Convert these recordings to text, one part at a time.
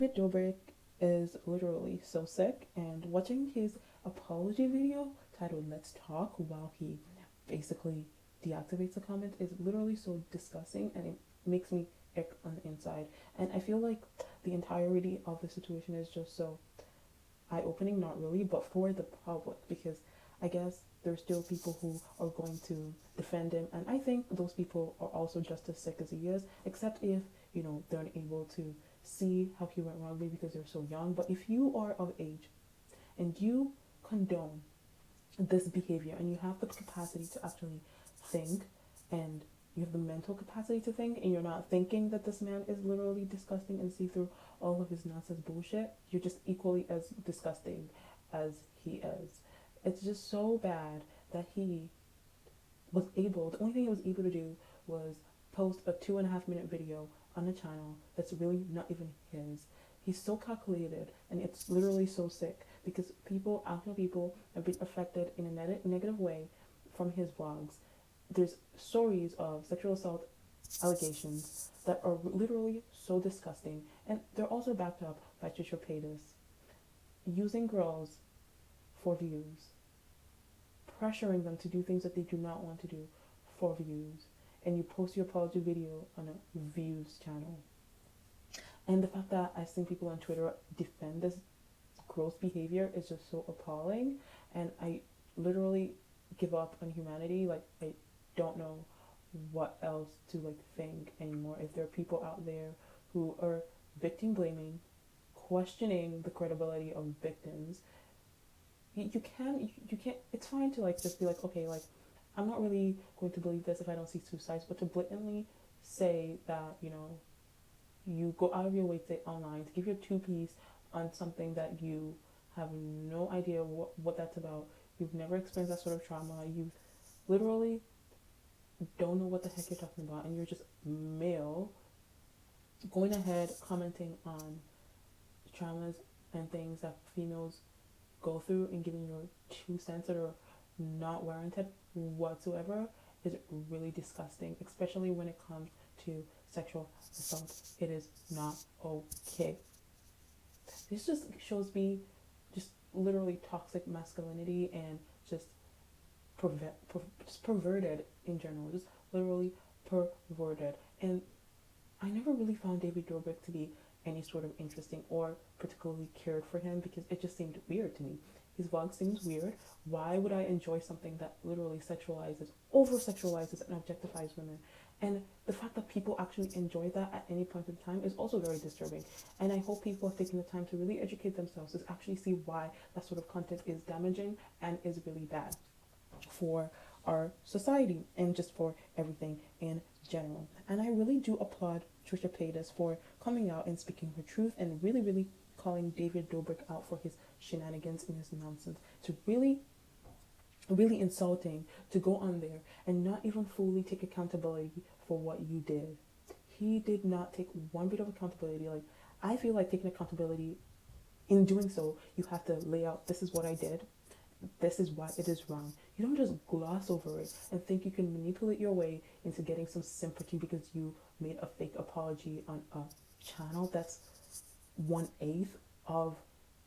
David Dobrik is literally so sick, and watching his apology video titled "Let's Talk" while he basically deactivates the comment is literally so disgusting, and it makes me ick on the inside. And I feel like the entirety of the situation is just so eye opening, not really, but for the public, because I guess there's still people who are going to defend him, and I think those people are also just as sick as he is, except if they're unable to see how he went wrongly because they're so young. But if you are of age and you condone this behavior and you have the capacity to actually think, and you have the mental capacity to think, and you're not thinking that this man is literally disgusting and see through all of his nonsense bullshit, you're just equally as disgusting as he is. It's just so bad that the only thing he was able to do was post a 2.5 minute video on a channel that's really not even his. He's so calculated, and it's literally so sick because actual people, have been affected in a negative way from his vlogs. There's stories of sexual assault allegations that are literally so disgusting, and they're also backed up by trisha paytas using girls for views, pressuring them to do things that they do not want to do for views, and you post your apology video on a views channel. And the fact that I've seen people on Twitter defend this gross behavior is just so appalling, and I literally give up on humanity. Like, I don't know what else to think anymore. If there are people out there who are victim blaming, questioning the credibility of victims, you can't. It's fine to just be like, okay, I'm not really going to believe this if I don't see two sides, but to blatantly say that you go out of your way to online to give your two piece on something that you have no idea what that's about. You've never experienced that sort of trauma. You literally don't know what the heck you're talking about, and you're just male going ahead commenting on traumas and things that females go through and giving your 2 cents that are not warranted whatsoever is really disgusting, especially when it comes to sexual assault. It is not okay. This just shows me just literally toxic masculinity and just just perverted in general, just literally perverted. And I never really found David Dobrik to be any sort of interesting or particularly cared for him because it just seemed weird to me. His vlog seems weird. Why would I enjoy something that literally over sexualizes and objectifies women? And the fact that people actually enjoy that at any point in time is also very disturbing. And I hope people have taken the time to really educate themselves to actually see why that sort of content is damaging and is really bad for our society and just for everything in general. And I really do applaud Trisha Paytas for coming out and speaking her truth and really, really calling David Dobrik out for his shenanigans and his nonsense. To really, really insulting to go on there and not even fully take accountability for what you did. He did not take one bit of accountability. I feel like taking accountability, in doing so, you have to lay out, this is what I did, this is why it is wrong. You don't just gloss over it and think you can manipulate your way into getting some sympathy because you made a fake apology on a channel that's 1/8 of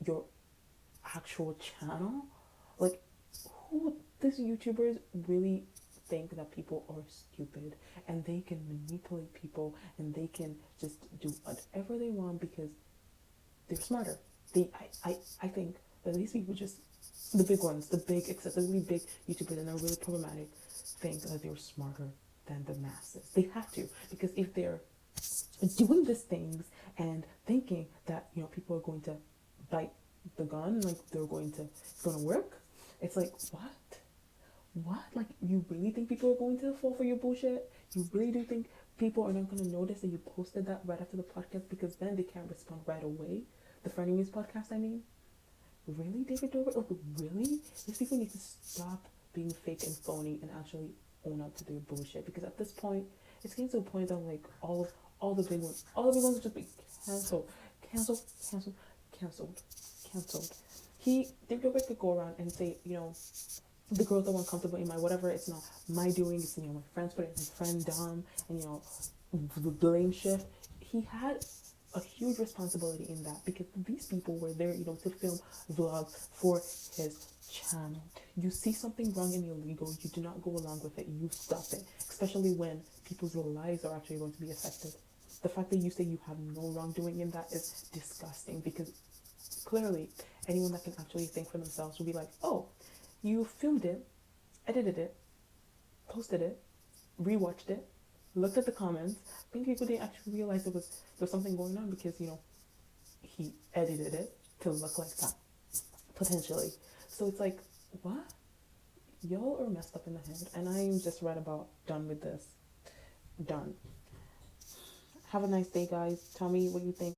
your actual channel. Like, who these YouTubers really think that people are stupid and they can manipulate people and they can just do whatever they want because they're smarter. I think that these people just, the big ones, the big, excessively big YouTubers, and they're really problematic, think that they're smarter than the masses. They have to, because if they're doing these things and thinking that people are going to bite the gun, it's going to work. It's like, what? Like, you really think people are going to fall for your bullshit? You really do think people are not going to notice that you posted that right after the podcast because then they can't respond right away? The frenemies podcast, I mean. Really, David Dobrik? Like, really? These people need to stop being fake and phony and actually own up to their bullshit. Because at this point, it's getting to a point that all the big ones, will just be cancelled, cancelled. David Dobrik could go around and say, the girls that were uncomfortable in my whatever. It's not my doing. It's my friends put it. My friend Dom, and the blame shift. He had a huge responsibility in that, because these people were there, you know, to film vlogs for his channel. You see something wrong and illegal, you do not go along with it, you stop it, especially when people's lives are actually going to be affected. The fact that you say you have no wrongdoing in that is disgusting, because clearly anyone that can actually think for themselves will be like, oh, you filmed it, edited it, posted it, rewatched it, looked at the comments. Many people didn't actually realize there was something going on, because, you know, he edited it to look like that, potentially. So it's like, what? Y'all are messed up in the head, and I am just right about done with this. Done. Have a nice day, guys. Tell me what you think.